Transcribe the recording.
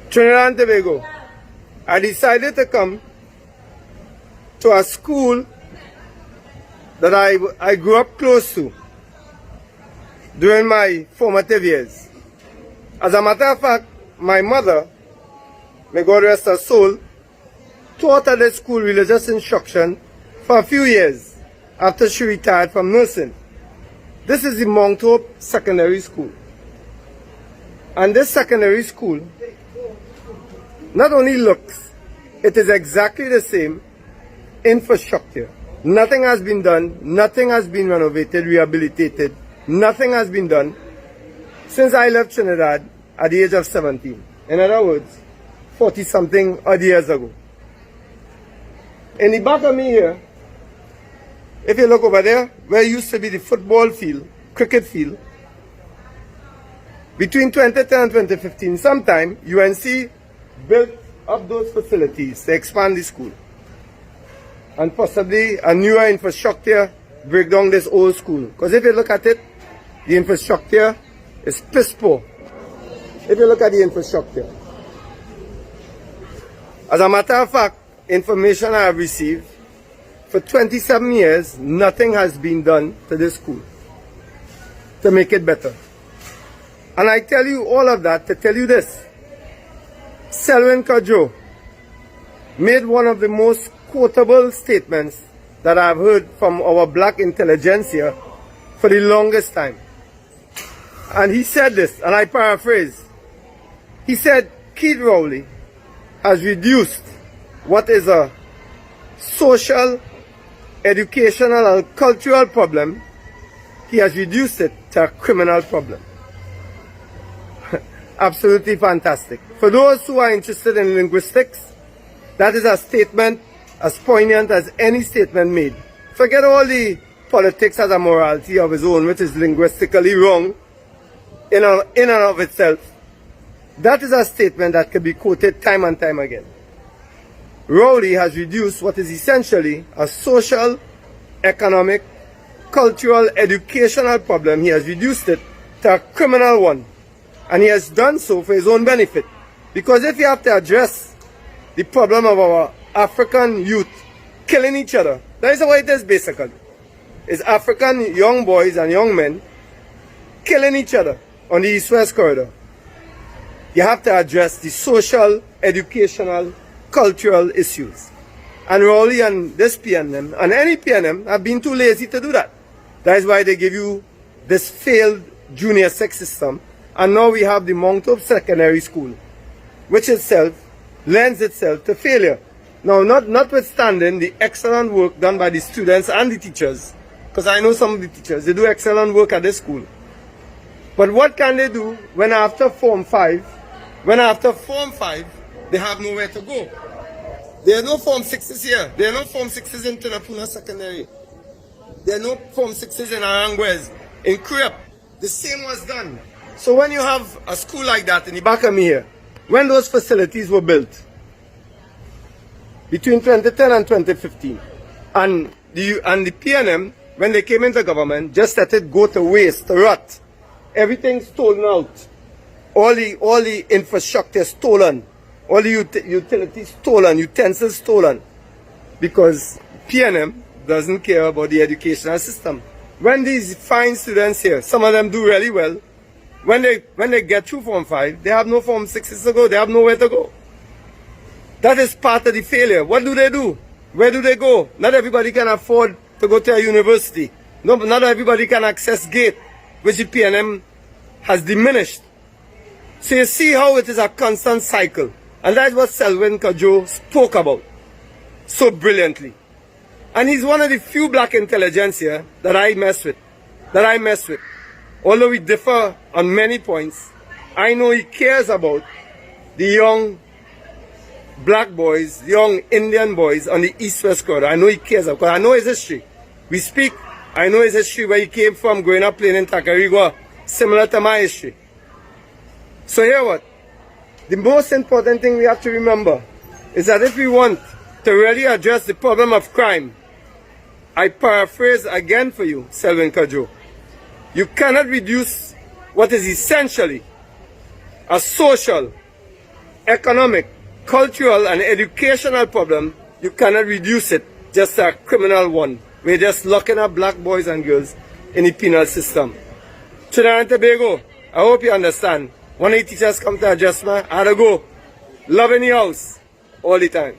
Trinidad and Tobago, I decided to come to a school that I grew up close to during my formative years. As a matter of fact, my mother, may God rest her soul, taught at the school religious instruction for a few years after she retired from nursing. This is the Mount Hope Secondary School. And this secondary school not only looks, it is exactly the same infrastructure. Nothing has been done, nothing has been renovated, rehabilitated, nothing has been done since I left Trinidad at the age of 17. In other words, 40-something odd years ago. In the back of me here, if you look over there, where used to be the football field, cricket field, between 2010 and 2015, sometime UNC built up those facilities to expand the school. And possibly a newer infrastructure break down this old school. Because if you look at it, the infrastructure is piss poor. If you look at the infrastructure. As a matter of fact, information I have received, for 27 years, nothing has been done to this school to make it better. And I tell you all of that to tell you this. Selwyn Cudjoe made one of the most quotable statements that I've heard from our black intelligentsia for the longest time. And he said this, and I paraphrase. He said, Keith Rowley has reduced what is a social, educational, and cultural problem, he has reduced it to a criminal problem. Absolutely fantastic. For those who are interested in linguistics, that is a statement as poignant as any statement made. Forget all the politics as a morality of his own, which is linguistically wrong in and of itself. That is a statement that can be quoted time and time again. Rowley has reduced what is essentially a social, economic, cultural, educational problem. He has reduced it to a criminal one. And he has done so for his own benefit. Because if you have to address the problem of our African youth killing each other, that is what it is basically. It's African young boys and young men killing each other on the East-West corridor. You have to address the social, educational, cultural issues. And Rowley and this PNM, and any PNM, have been too lazy to do that. That is why they give you this failed junior sec system. And now we have the Mount Hope Secondary School, which itself lends itself to failure. Now, notwithstanding the excellent work done by the students and the teachers, because I know some of the teachers, they do excellent work at this school. But what can they do when after Form 5, they have nowhere to go? There are no Form 6s here. There are no Form 6s in Tunapuna Secondary. There are no Form 6s in Aranguez, in Crep. The same was done. So when you have a school like that in the back of me here, when those facilities were built, between 2010 and 2015, and the PNM, when they came into government, just let it go to waste, to rot. Everything stolen out. All the infrastructure stolen. All the utilities stolen, utensils stolen. Because PNM doesn't care about the educational system. When these fine students here, some of them do really well, when they get through Form 5, they have no Form 6s to go, they have nowhere to go. That is part of the failure. What do they do? Where do they go? Not everybody can afford to go to a university. No, not everybody can access GATE, which the PNM has diminished. So you see how it is a constant cycle. And that's what Selwyn Cudjoe spoke about so brilliantly. And he's one of the few black intelligentsia that I mess with. Although we differ on many points, I know he cares about the young black boys, young Indian boys on the East-West corridor. I know he cares about, because I know his history. We speak, I know his history, where he came from, growing up playing in Tacarigua, similar to my history. So here what? The most important thing we have to remember is that if we want to really address the problem of crime, I paraphrase again for you, Selwyn Cudjoe. You cannot reduce what is essentially a social, economic, cultural, and educational problem, you cannot reduce it just to a criminal one. We're just locking up black boys and girls in the penal system. Trinidad and Tobago, I hope you understand. When the teachers come to adjustment, I had to go. Love in the house all the time.